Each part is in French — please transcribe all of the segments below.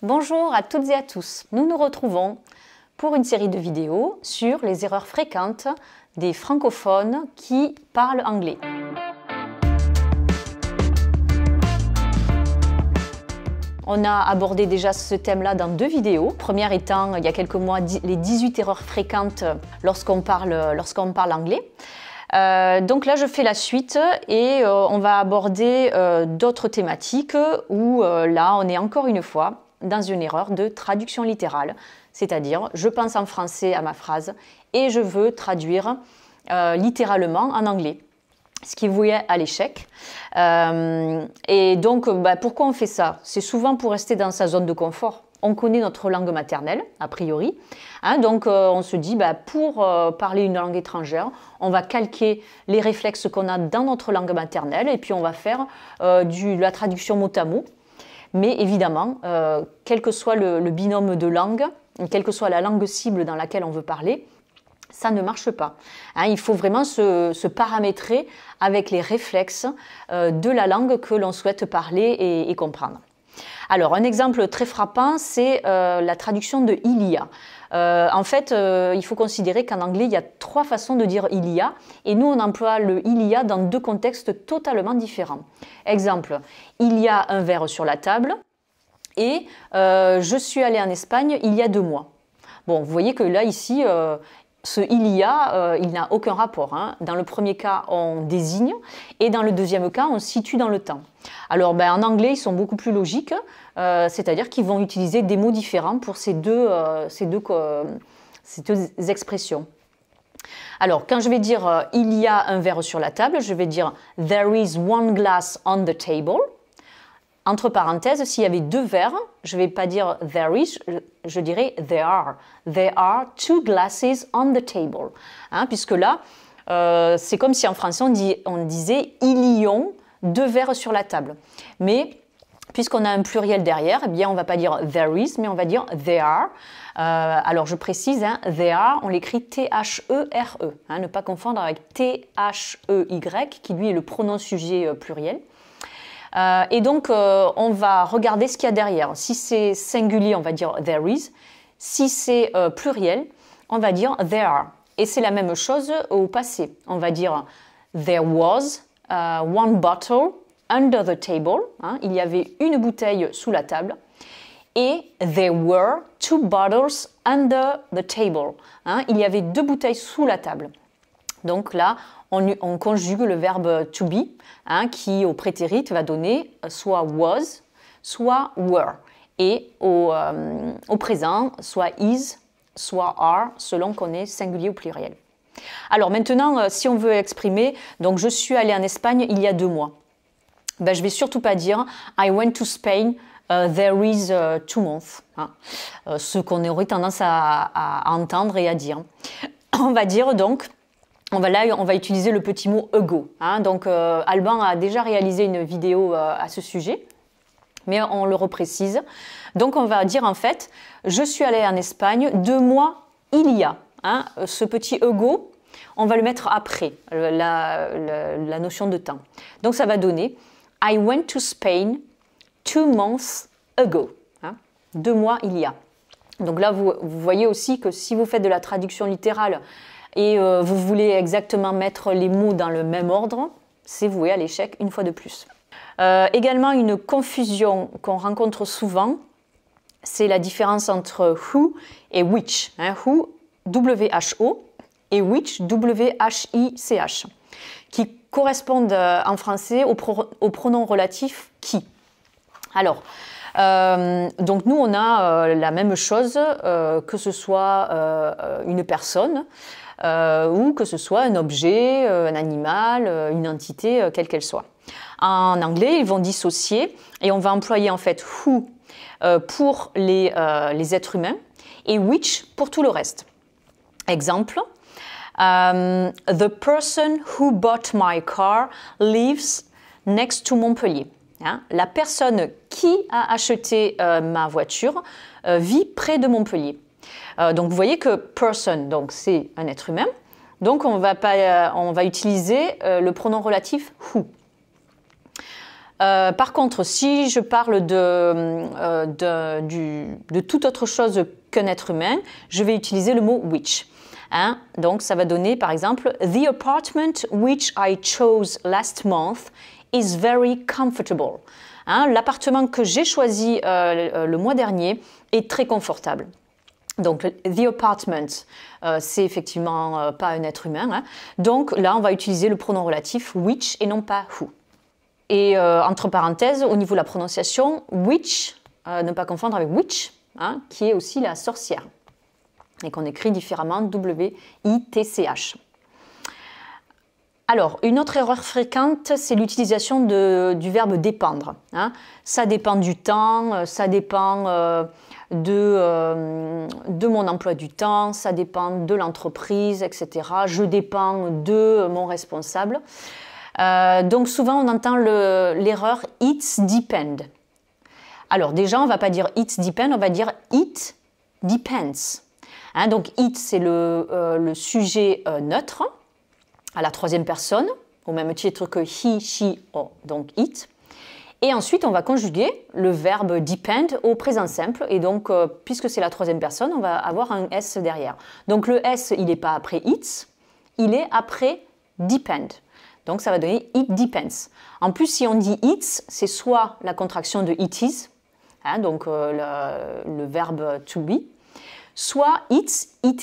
Bonjour à toutes et à tous. Nous nous retrouvons pour une série de vidéos sur les erreurs fréquentes des francophones qui parlent anglais. On a abordé déjà ce thème-là dans 2 vidéos. Première étant, il y a quelques mois, les 18 erreurs fréquentes lorsqu'on parle anglais. Donc là, je fais la suite et on va aborder d'autres thématiques où là, on est encore une fois dans une erreur de traduction littérale. C'est-à-dire, je pense en français à ma phrase et je veux traduire littéralement en anglais, ce qui est voué à l'échec. Et donc, pourquoi on fait ça? C'est souvent pour rester dans sa zone de confort. On connaît notre langue maternelle, a priori. Donc, on se dit, pour parler une langue étrangère, on va calquer les réflexes qu'on a dans notre langue maternelle et puis on va faire la traduction mot à mot. Mais évidemment, quel que soit le binôme de langue, quelle que soit la langue cible dans laquelle on veut parler, ça ne marche pas. Il faut vraiment se paramétrer avec les réflexes de la langue que l'on souhaite parler et comprendre. Alors, un exemple très frappant, c'est la traduction de « il y a ». En fait, il faut considérer qu'en anglais, il y a 3 façons de dire « il y a » et nous, on emploie le « il y a » dans 2 contextes totalement différents. Exemple, il y a un verre sur la table et je suis allée en Espagne il y a 2 mois. Bon, vous voyez que là, ici, ce « il y a », il n'a aucun rapport. Dans le premier cas, on désigne et dans le deuxième cas, on situe dans le temps. Alors, en anglais, ils sont beaucoup plus logiques, c'est-à-dire qu'ils vont utiliser des mots différents pour ces deux expressions. Alors, quand je vais dire « il y a un verre sur la table », je vais dire « there is one glass on the table ». Entre parenthèses, s'il y avait 2 verres, je ne vais pas dire « there is », je dirais « there are ». « There are 2 glasses on the table ». Puisque là, c'est comme si en français, on disait « ils y ont 2 verres sur la table ». Mais puisqu'on a un pluriel derrière, eh bien, on ne va pas dire « there is », mais on va dire « there are ». Alors, je précise, « there are », on l'écrit T-H-E-R-E. Ne pas confondre avec T-H-E-Y, qui lui est le pronom sujet pluriel. Et donc, on va regarder ce qu'il y a derrière. Si c'est singulier, on va dire « there is ». Si c'est pluriel, on va dire « there are ». Et c'est la même chose au passé. On va dire « there was one bottle under the table ». Il y avait une bouteille sous la table. Et « there were 2 bottles under the table ». Il y avait 2 bouteilles sous la table. Donc là, on conjugue le verbe « to be », qui au prétérit va donner soit « was », soit « were ». Et au présent, soit « is », soit « are », selon qu'on est singulier ou pluriel. Alors maintenant, si on veut exprimer, donc je suis allée en Espagne il y a 2 mois. Je ne vais surtout pas dire « I went to Spain, there is 2 months ». Ce qu'on aurait tendance à entendre et à dire. On va dire donc... on va utiliser le petit mot « ago ». Donc, Alban a déjà réalisé une vidéo à ce sujet, mais on le reprécise. Donc, on va dire en fait « je suis allée en Espagne 2 mois il y a ». Ce petit « ago », on va le mettre après la notion de temps. Donc, ça va donner « I went to Spain 2 months ago ». 2 mois il y a. Donc là, vous voyez aussi que si vous faites de la traduction littérale et vous voulez exactement mettre les mots dans le même ordre, c'est voué à l'échec une fois de plus. Également, une confusion qu'on rencontre souvent, c'est la différence entre who et which. Who, W-H-O, et which, W-H-I-C-H, qui correspondent en français au pronom relatif qui. Alors, donc nous, on a la même chose, que ce soit une personne, ou que ce soit un objet, un animal, une entité, quelle qu'elle soit. En anglais, ils vont dissocier et on va employer en fait who pour les êtres humains et which pour tout le reste. Exemple, the person who bought my car lives next to Montpellier. La personne qui a acheté ma voiture vit près de Montpellier. Donc vous voyez que person, donc c'est un être humain. Donc on va utiliser le pronom relatif who. Par contre, si je parle de toute autre chose qu'un être humain, je vais utiliser le mot which. Hein? Donc, ça va donner, par exemple, The apartment which I chose last month is very comfortable. Hein? L'appartement que j'ai choisi le mois dernier est très confortable. Donc, the apartment, c'est effectivement pas un être humain. Hein? Donc, là, on va utiliser le pronom relatif which et non pas who. Et entre parenthèses, au niveau de la prononciation, witch, ne pas confondre avec witch, hein, qui est aussi la sorcière, et qu'on écrit différemment W-I-T-C-H. Alors, une autre erreur fréquente, c'est l'utilisation du verbe dépendre. Hein. Ça dépend du temps, ça dépend de mon emploi du temps, ça dépend de l'entreprise, etc. Je dépends de mon responsable. Donc souvent on entend l'erreur « it's depend ». Alors déjà on ne va pas dire « it's depend », on va dire « it depends ». Hein, donc « it » c'est le sujet neutre à la troisième personne, au même titre que « he, she », oh, donc « it ». Et ensuite on va conjuguer le verbe « depend » au présent simple. Et donc puisque c'est la troisième personne, on va avoir un « s » derrière. Donc le « s » il n'est pas après « it's », il est après « depend ». Donc, ça va donner « it depends ». En plus, si on dit « it's », c'est soit la contraction de « it is hein, », donc le verbe « to be », soit « it's »,« its »,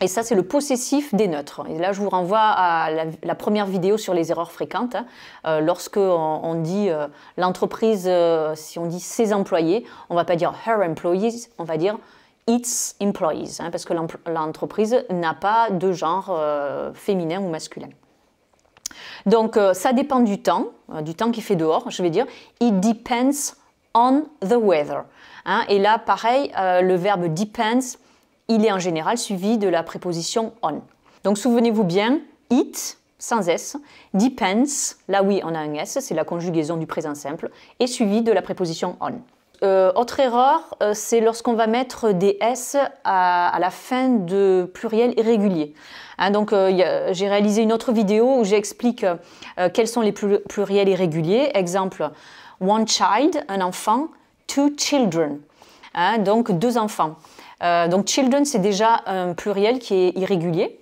et ça, c'est le possessif des neutres. Et là, je vous renvoie à la première vidéo sur les erreurs fréquentes. Hein. Lorsque on dit l'entreprise, si on dit « ses employés », on ne va pas dire « her employees », on va dire « its employees hein, », parce que l'entreprise n'a pas de genre féminin ou masculin. Donc, ça dépend du temps qu'il fait dehors. Je vais dire « It depends on the weather hein, ». Et là, pareil, le verbe « depends », il est en général suivi de la préposition « on ». Donc, souvenez-vous bien, « it » sans S, « depends », là oui, on a un S, c'est la conjugaison du présent simple, et suivi de la préposition « on ». Autre erreur, c'est lorsqu'on va mettre des S à la fin de pluriels irréguliers. Hein, donc, j'ai réalisé une autre vidéo où j'explique quels sont les pluriels irréguliers. Exemple, one child, un enfant, two children, hein, donc deux enfants. Donc, children, c'est déjà un pluriel qui est irrégulier,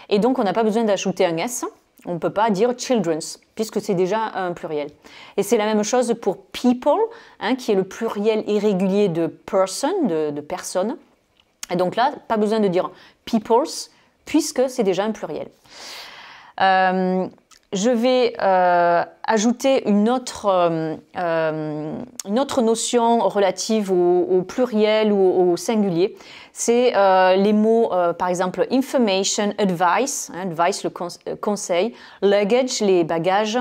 et donc on n'a pas besoin d'ajouter un S. On ne peut pas dire children's, puisque c'est déjà un pluriel. Et c'est la même chose pour people, hein, qui est le pluriel irrégulier de person, de personne. Et donc là, pas besoin de dire people's, puisque c'est déjà un pluriel. Je vais ajouter une autre notion relative au pluriel ou au singulier. C'est les mots, par exemple, information, advice, hein, advice, le conseil, luggage, les bagages,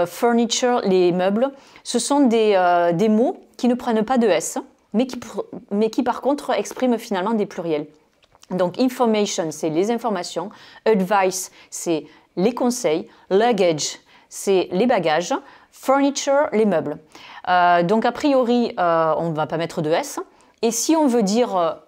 furniture, les meubles. Ce sont des mots qui ne prennent pas de S, mais qui par contre expriment finalement des pluriels. Donc, information, c'est les informations, advice, c'est les conseils, luggage, c'est les bagages, furniture, les meubles. Donc, a priori, on ne va pas mettre de S. Et si on veut dire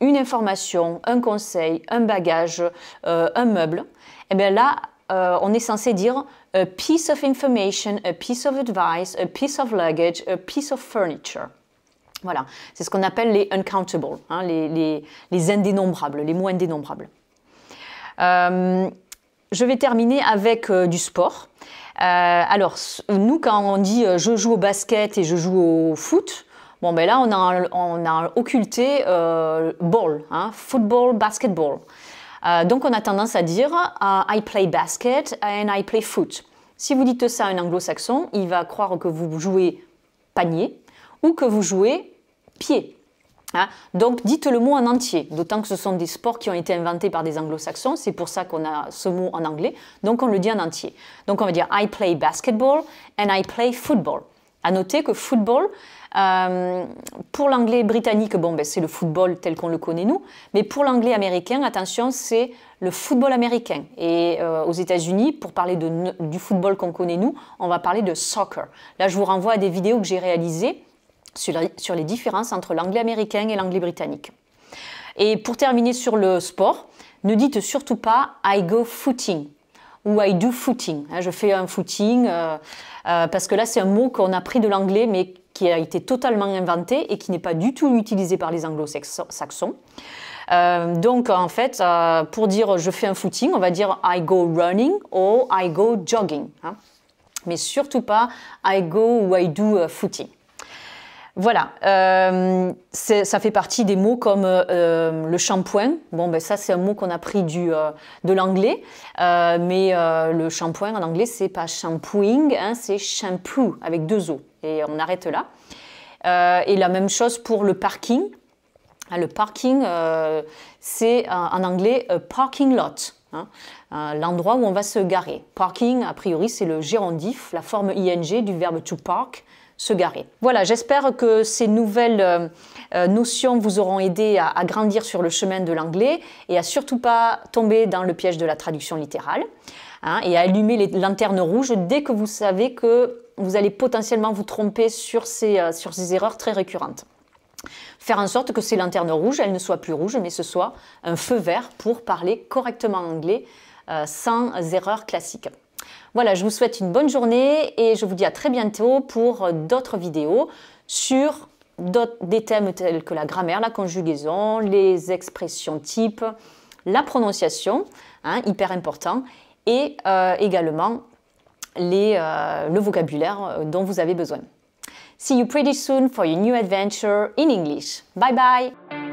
une information, un conseil, un bagage, un meuble, eh bien là, on est censé dire a piece of information, a piece of advice, a piece of luggage, a piece of furniture. Voilà, c'est ce qu'on appelle les uncountable, hein, les indénombrables, les mots indénombrables. Je vais terminer avec du sport. Alors, nous, quand on dit je joue au basket et je joue au foot, bon, ben là, on a occulté ball, hein, football, basketball. Donc, on a tendance à dire I play basket and I play foot. Si vous dites ça à un anglo-saxon, il va croire que vous jouez panier ou que vous jouez pied. Hein? Donc, dites le mot en entier, d'autant que ce sont des sports qui ont été inventés par des anglo-saxons, c'est pour ça qu'on a ce mot en anglais, donc on le dit en entier. Donc, on va dire I play basketball and I play football. À noter que football, pour l'anglais britannique, bon, ben, c'est le football tel qu'on le connaît nous, mais pour l'anglais américain, attention, c'est le football américain. Et aux États-Unis, pour parler du football qu'on connaît nous, on va parler de soccer. Là, je vous renvoie à des vidéos que j'ai réalisées sur les différences entre l'anglais américain et l'anglais britannique. Et pour terminer sur le sport, ne dites surtout pas I go footing ou I do footing. Je fais un footing parce que là, c'est un mot qu'on a pris de l'anglais, mais qui a été totalement inventé et qui n'est pas du tout utilisé par les anglo-saxons. Donc, en fait, pour dire je fais un footing, on va dire I go running ou I go jogging. Mais surtout pas I go ou I do footing. Voilà, ça fait partie des mots comme le shampoing. Bon, ben ça, c'est un mot qu'on a pris de l'anglais, mais le shampoing en anglais, c'est pas shampooing, c'est shampoo avec 2 O. Et on arrête là. Et la même chose pour le parking. Le parking, c'est en anglais parking lot. L'endroit où on va se garer. Parking, a priori, c'est le gérondif, la forme ing du verbe to park, se garer. Voilà, j'espère que ces nouvelles notions vous auront aidé à grandir sur le chemin de l'anglais et à surtout pas tomber dans le piège de la traduction littérale et à allumer les lanternes rouges dès que vous savez que vous allez potentiellement vous tromper sur ces erreurs très récurrentes. Faire en sorte que ces lanternes rouges, elles ne soient plus rouges, mais ce soit un feu vert pour parler correctement anglais sans erreur classique. Voilà, je vous souhaite une bonne journée et je vous dis à très bientôt pour d'autres vidéos sur des thèmes tels que la grammaire, la conjugaison, les expressions types, la prononciation, hyper important, et également le vocabulaire dont vous avez besoin. See you pretty soon for your new adventure in English. Bye bye!